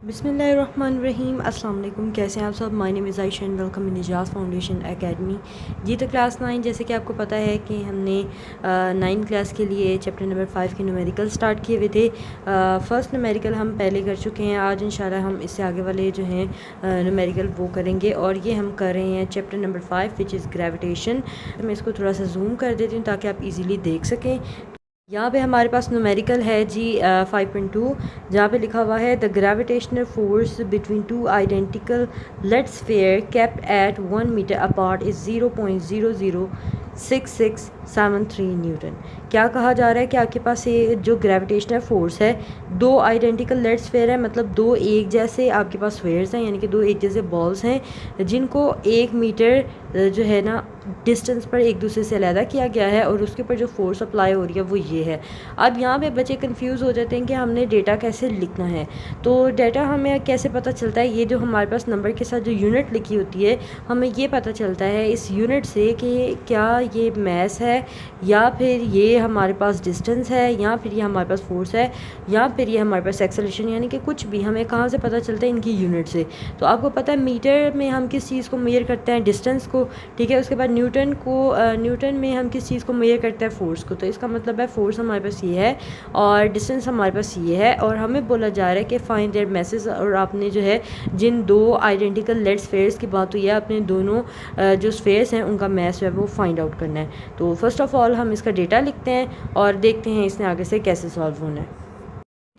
बिस्मिल्लाहिर्रहमानिर्रहीम। अस्सलाम वालेकुम। कैसे हैं आप सब? My name is Ayesha and welcome in निजात फाउंडेशन एकेडमी। जी तो क्लास 9, जैसे कि आपको पता है कि हमने 9 क्लास के लिए चैप्टर नंबर 5 के न्यूमेरिकल स्टार्ट किए हुए थे। फ़र्स्ट न्यूमेरिकल हम पहले कर चुके हैं। आज इंशाल्लाह हम इससे आगे वाले जो हैं न्यूमेरिकल वो करेंगे, और ये हम कर रहे हैं chapter number 5 which is gravitation. मैं इसको थोड़ा सा जूम कर देती हूँ ताकि आप ईज़िली देख सकें। यहाँ पे हमारे पास न्यूमेरिकल है जी 5.2, जहाँ पे लिखा हुआ है the gravitational force between two identical lead sphere kept at 1 metre apart is 0.006673 newton. क्या कहा जा रहा है कि आपके पास ये जो ग्रेविटेशनल फोर्स है, दो आइडेंटिकल लेड स्फीयर है, मतलब दो एक जैसे आपके पास स्फीयर्स हैं, यानी कि दो एक जैसे बॉल्स हैं, जिनको 1 मीटर जो है ना डिस्टेंस पर एक दूसरे से अलहदा किया गया है, और उसके ऊपर जो फोर्स अप्लाई हो रही है वो ये है। अब यहाँ पे बच्चे कंफ्यूज हो जाते हैं कि हमने डेटा कैसे लिखना है। तो डेटा हमें कैसे पता चलता है? ये जो हमारे पास नंबर के साथ जो यूनिट लिखी होती है, हमें ये पता चलता है इस यूनिट से कि क्या ये मैस है, या फिर ये हमारे पास डिस्टेंस है, या फिर ये हमारे पास फोर्स है, या फिर ये हमारे पास एक्सेलरेशन, यानी कि कुछ भी हमें कहाँ से पता चलता है? इनकी यूनिट से। तो आपको पता है मीटर में हम किस चीज़ को मेजर करते हैं? डिस्टेंस को, ठीक है। उसके बाद न्यूटन में हम किस चीज़ को मेजर करते हैं? फोर्स को। तो इसका मतलब है फोर्स हमारे पास ये है और डिस्टेंस हमारे पास ये है, और हमें बोला जा रहा है कि फाइंड देयर मैसेज। और आपने जो है जिन दो आइडेंटिकल लेड स्फीयर्स की बात हुई है, अपने दोनों जो स्फीयर्स हैं उनका मैस है वो फाइंड आउट करना है। तो फर्स्ट ऑफ ऑल हम इसका डेटा लिखते हैं और देखते हैं इसने आगे से कैसे सॉल्व होना है।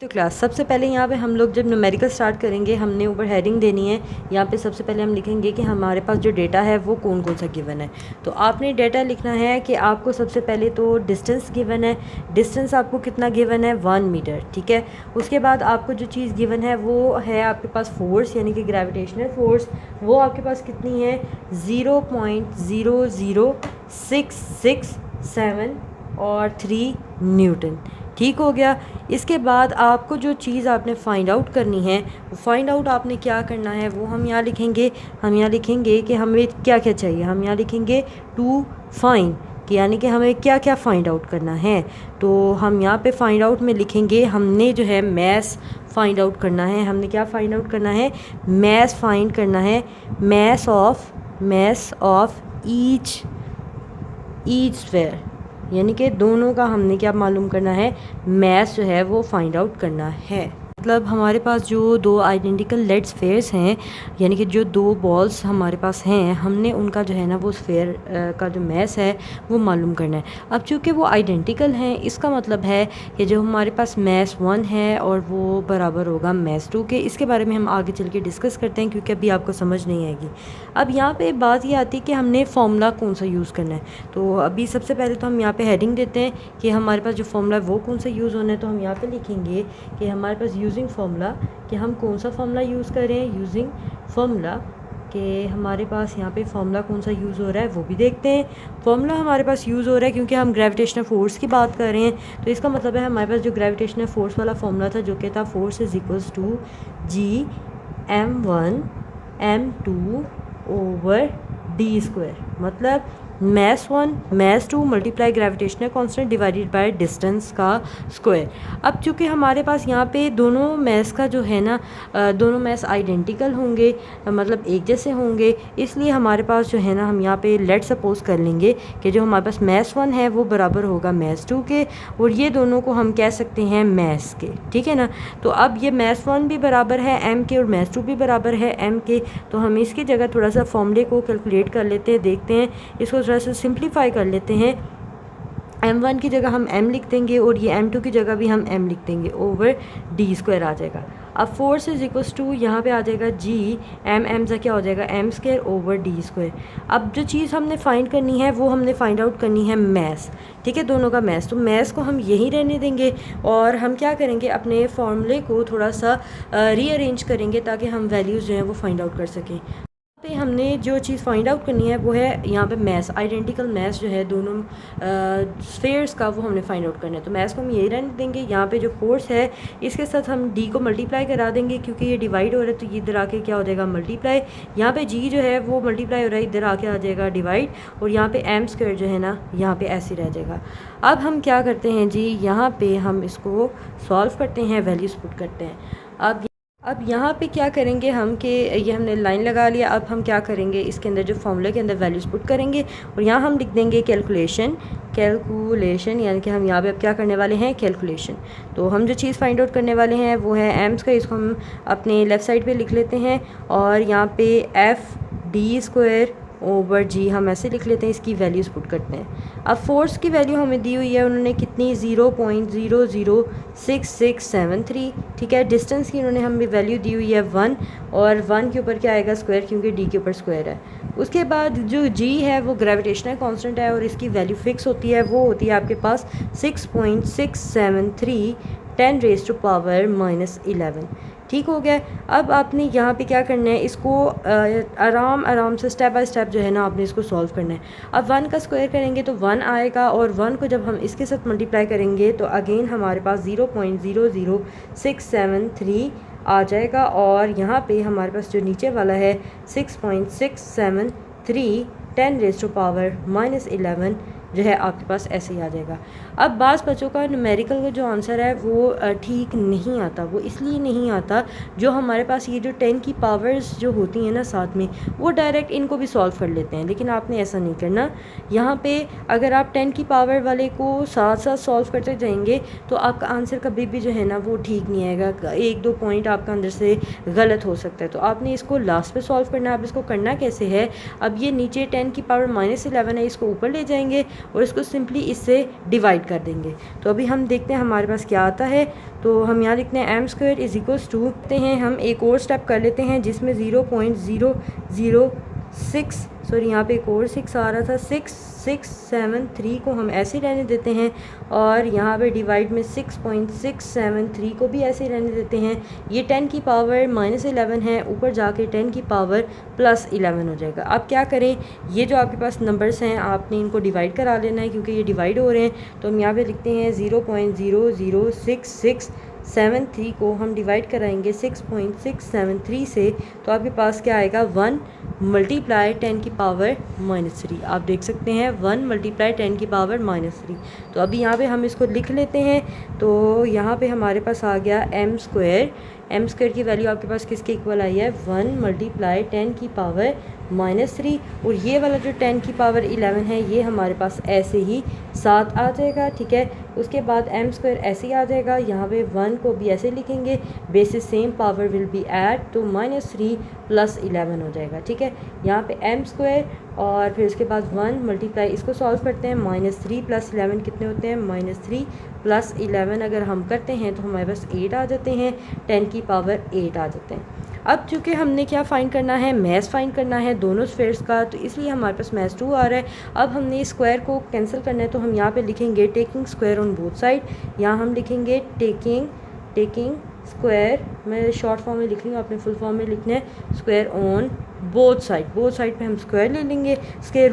तो क्लास सबसे पहले यहाँ पे हम लोग जब न्यूमेरिकल स्टार्ट करेंगे, हमने ऊपर हेडिंग देनी है। यहाँ पे सबसे पहले हम लिखेंगे कि हमारे पास जो डेटा है वो कौन कौन सा गिवन है। तो आपने डेटा लिखना है कि आपको सबसे पहले तो डिस्टेंस गिवन है। डिस्टेंस आपको कितना गिवन है? 1 मीटर, ठीक है। उसके बाद आपको जो चीज़ गिवन है वो है आपके पास फोर्स, यानी कि ग्रेविटेशनल फोर्स। वो आपके पास कितनी है? 0.00667 न्यूटन। ठीक हो गया। इसके बाद आपको जो चीज़ आपने फाइंड आउट करनी है, वो फाइंड आउट आपने क्या करना है वो हम यहाँ लिखेंगे। हम यहाँ लिखेंगे कि हमें क्या क्या चाहिए। हम यहाँ लिखेंगे टू फाइंड, कि यानी कि हमें क्या क्या फाइंड आउट करना है। तो हम यहाँ पे फाइंड आउट में लिखेंगे हमने जो है मैस फाइंड आउट करना है। हमने क्या फाइंड आउट करना है? मैस फाइंड करना है। मैस ऑफ ईच स्फीयर, यानी कि दोनों का हमने क्या मालूम करना है? मैस जो है वो फाइंड आउट करना है। मतलब हमारे पास जो दो आइडेंटिकल लेड स्फीयर्स हैं, यानी कि जो दो बॉल्स हमारे पास हैं, हमने उनका जो है ना वो स्फीयर का जो मैस है वो मालूम करना है। अब चूँकि वो आइडेंटिकल हैं, इसका मतलब है कि जो हमारे पास मैस 1 है और वो बराबर होगा मैस 2 के। इसके बारे में हम आगे चल के डिस्कस करते हैं, क्योंकि अभी आपको समझ नहीं आएगी। अब यहाँ पर बात ये आती है कि हमने फार्मूला कौन सा यूज़ करना है। तो अभी सबसे पहले तो हम यहाँ पर हेडिंग देते हैं कि हमारे पास जो फार्मूला है वो कौन सा यूज़ होना है। तो हम यहाँ पर लिखेंगे कि हमारे पास यूजिंग फार्मूला, कि हम कौन सा फार्मूला यूज़ कर रहे हैं। यूजिंग फार्मूला, कि हमारे पास यहाँ पे फार्मूला कौन सा यूज़ हो रहा है वो भी देखते हैं। फार्मूला हमारे पास यूज़ हो रहा है क्योंकि हम ग्रेविटेशनल फोर्स की बात कर रहे हैं। तो इसका मतलब है हमारे पास जो ग्रेविटेशनल फोर्स वाला फार्मूला था, जो कि था force is equals to Gm1m2/d²। मतलब mass 1 mass 2 multiply gravitational constant divided by distance का स्क्वायर। अब चूँकि हमारे पास यहाँ पे दोनों मैस का जो है ना दोनों मैस आइडेंटिकल होंगे, मतलब एक जैसे होंगे, इसलिए हमारे पास जो है ना हम यहाँ पे लेट सपोज कर लेंगे कि जो हमारे पास मैस 1 है वो बराबर होगा मैस 2 के, और ये दोनों को हम कह सकते हैं मैस के, ठीक है ना। तो अब ये मैस 1 भी बराबर है एम के और मैस 2 भी बराबर है एम के। तो हम इसकी जगह थोड़ा सा फॉर्मूले को कैलकुलेट कर लेते हैं, देखते हैं, इसको थोड़ा सा सिंप्लीफाई कर लेते हैं। m1 की जगह हम m लिख देंगे, और ये m2 की जगह भी हम m लिख देंगे, ओवर d² आ जाएगा। अब फोर्स इज इक्वल्स टू यहाँ पे आ जाएगा m से क्या हो जाएगा? m² over d²। अब जो चीज़ हमने फाइंड करनी है वो हमने फाइंड आउट करनी है मैस, ठीक है, दोनों का मैस। तो मैस को हम यहीं रहने देंगे, और हम क्या करेंगे? अपने फॉर्मूले को थोड़ा सा रीअरेंज करेंगे ताकि हम वैल्यूज़ जो हैं वो फाइंड आउट कर सकें। पे हमने जो चीज़ फाइंड आउट करनी है वो है यहाँ पे मैस, आइडेंटिकल मैस जो है दोनों स्फीयर्स का, वो हमने फाइंड आउट करना है। तो मैस को हम यही रहने देंगे। यहाँ पे जो फोर्स है इसके साथ हम डी को मल्टीप्लाई करा देंगे, क्योंकि ये डिवाइड हो रहा है तो ये इधर आके क्या हो जाएगा? मल्टीप्लाई। यहाँ पे जी जो है वो मल्टीप्लाई हो रहा है, इधर आके आ जाएगा डिवाइड, और यहाँ पे m² जो है ना यहाँ पे ऐसे रह जाएगा। अब हम क्या करते हैं जी, यहाँ पे हम इसको सॉल्व करते हैं, वैल्यूज पुट करते हैं। अब अब यहाँ पे क्या करेंगे हम कि ये हमने लाइन लगा लिया। अब हम क्या करेंगे, इसके अंदर जो फॉर्मूला के अंदर वैल्यूज़ पुट करेंगे और यहाँ हम लिख देंगे कैलकुलेशन, यानी कि हम यहाँ पे अब क्या करने वाले हैं, कैलकुलेशन। तो हम जो चीज़ फाइंड आउट करने वाले हैं वो है एम्स का, इसको हम अपने लेफ़्ट साइड पे लिख लेते हैं और यहाँ पे एफ डी स्क्वायर ओवर जी हम ऐसे लिख लेते हैं, इसकी वैल्यूज़ पुट करते हैं। अब फोर्स की वैल्यू हमें दी हुई है, उन्होंने कितनी 0.00673, ठीक है। डिस्टेंस की उन्होंने हमें वैल्यू दी हुई है 1 और 1 के ऊपर क्या आएगा, स्क्वायर, क्योंकि डी के ऊपर स्क्वायर है। उसके बाद जो जी है वो ग्रेविटेशनल कांस्टेंट है और इसकी वैल्यू फिक्स होती है, वो होती है आपके पास 6.673 10⁻⁻11। ठीक हो गया। अब आपने यहाँ पे क्या करना है, इसको आराम से स्टेप बाय स्टेप जो है ना आपने इसको सॉल्व करना है। अब 1 का स्क्वायर करेंगे तो 1 आएगा और 1 को जब हम इसके साथ मल्टीप्लाई करेंगे तो अगेन हमारे पास 0.00673 आ जाएगा और यहाँ पे हमारे पास जो नीचे वाला है 6.673 10⁻⁻11 जो है आपके पास ऐसे ही आ जाएगा। अब बाज़ बच्चों का न्यूमेरिकल का जो आंसर है वो ठीक नहीं आता। वो इसलिए नहीं आता, जो हमारे पास ये जो 10 की पावर्स जो होती हैं ना साथ में, वो डायरेक्ट इनको भी सॉल्व कर लेते हैं, लेकिन आपने ऐसा नहीं करना। यहाँ पे अगर आप 10 की पावर वाले को साथ साथ सॉल्व करते जाएंगे तो आपका आंसर कभी भी जो है ना वो ठीक नहीं आएगा, 1-2 पॉइंट आपका अंदर से गलत हो सकता है। तो आपने इसको लास्ट पे सॉल्व करना है। अब इसको करना कैसे है, अब ये नीचे 10 की पावर -11 है, इसको ऊपर ले जाएंगे और इसको सिंपली इससे डिवाइड कर देंगे। तो अभी हम देखते हैं हमारे पास क्या आता है। तो हम यहाँ लिखते हैं m² इज़ इक्वल्स टू, देखते हैं हम एक और स्टेप कर लेते हैं जिसमें 0.006 सॉरी यहाँ पे एक और 6 आ रहा था, 6.673 को हम ऐसे रहने देते हैं और यहाँ पे डिवाइड में 6.673 को भी ऐसे रहने देते हैं। ये 10 की पावर -11 है, ऊपर जाके 10 की पावर +11 हो जाएगा। अब क्या करें, ये जो आपके पास नंबर्स हैं आपने इनको डिवाइड करा लेना है, क्योंकि ये डिवाइड हो रहे हैं। तो हम यहाँ पे लिखते हैं 0.00673 को हम डिवाइड कराएंगे 6.673 से, तो आपके पास क्या आएगा, 1 मल्टीप्लाई 10 की पावर -3। आप देख सकते हैं 1 मल्टीप्लाई 10 की पावर -3। तो अभी यहाँ पे हम इसको लिख लेते हैं। तो यहाँ पे हमारे पास आ गया m² की वैल्यू आपके पास किसके इक्वल आई है, 1 मल्टीप्लाई 10 की पावर -3 और ये वाला जो 10 की पावर 11 है ये हमारे पास ऐसे ही साथ आ जाएगा, ठीक है। उसके बाद m² ऐसे ही आ जाएगा, यहाँ पे 1 को भी ऐसे लिखेंगे, basis same power will be add, तो -3 + 11 हो जाएगा, ठीक है। यहाँ पे m² और फिर उसके बाद 1 मल्टीप्लाई, इसको सॉल्व करते हैं, -3 + 11 कितने होते हैं, -3 + 11 अगर हम करते हैं तो हमारे पास 8 आ जाते हैं, 10 की पावर 8 आ जाते हैं। अब चूँकि हमने क्या फ़ाइंड करना है, मैस फ़ाइंड करना है दोनों स्फेयर्स का, तो इसलिए हमारे पास मैस 2 आ रहा है। अब हमने स्क्वायर को कैंसिल करना है, तो हम यहाँ पे लिखेंगे taking square on both side. यहाँ हम लिखेंगे टेकिंग स्क्वायर, मैं शॉर्ट फॉर्म में लिख रही हूँ, आपने फुल फॉर्म में लिखना है, स्क्वायर ऑन बोथ साइड पे हम स्क्वायर ले लेंगे, स्क्वायर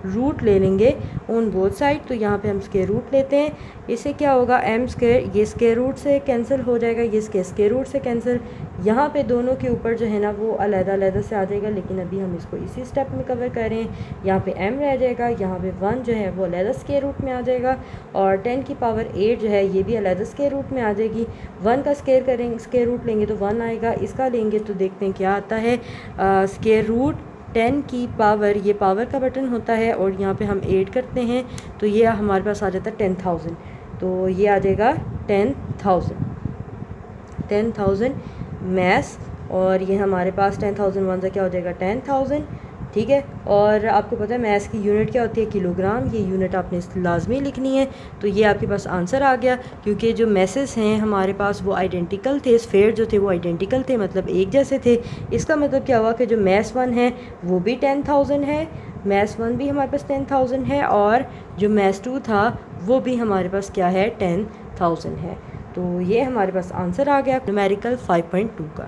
रूट ले लेंगे ऑन बोथ साइड। तो यहाँ पे हम स्क्वायर रूट लेते हैं, इससे क्या होगा, m², ये स्क्वायर रूट से कैंसिल हो जाएगा, ये स्क्वायर रूट से कैंसिल, यहाँ पे दोनों के ऊपर जो है ना वो अलग से आ जाएगा, लेकिन अभी हम इसको इसी स्टेप में कवर कर रहे हैं। यहाँ पे m रह जाएगा, यहाँ पे 1 जो है वो अलग स्क्वायर रूट में आ जाएगा और 10 की पावर 8 जो है ये भी अलग स्क्वायर रूट में आ जाएगी। 1 का स्क्वायर रूट लेंगे तो 1 आएगा, इसका लेंगे तो देखते हैं क्या आता है, स्क्वायर रूट 10 की पावर, ये पावर का बटन होता है और यहाँ पे हम 8 करते हैं तो ये हमारे पास आ जाता है 10,000। तो ये आ जाएगा 10,000 मैस, और ये हमारे पास 10,000 वन से क्या हो जाएगा 10,000, ठीक है। और आपको पता है मैस की यूनिट क्या होती है, किलोग्राम, ये यूनिट आपने लाजमी लिखनी है। तो ये आपके पास आंसर आ गया, क्योंकि जो मैसेस हैं हमारे पास वो आइडेंटिकल थे, स्फेयर जो थे वो आइडेंटिकल थे, मतलब एक जैसे थे। इसका मतलब क्या हुआ कि जो मैस 1 है वो भी 10,000 है, मैस 1 भी हमारे पास 10,000 है, और जो मैस 2 था वो भी हमारे पास क्या है 10,000 है। तो ये हमारे पास आंसर आ गया न्यूमेरिकल 5.2 का।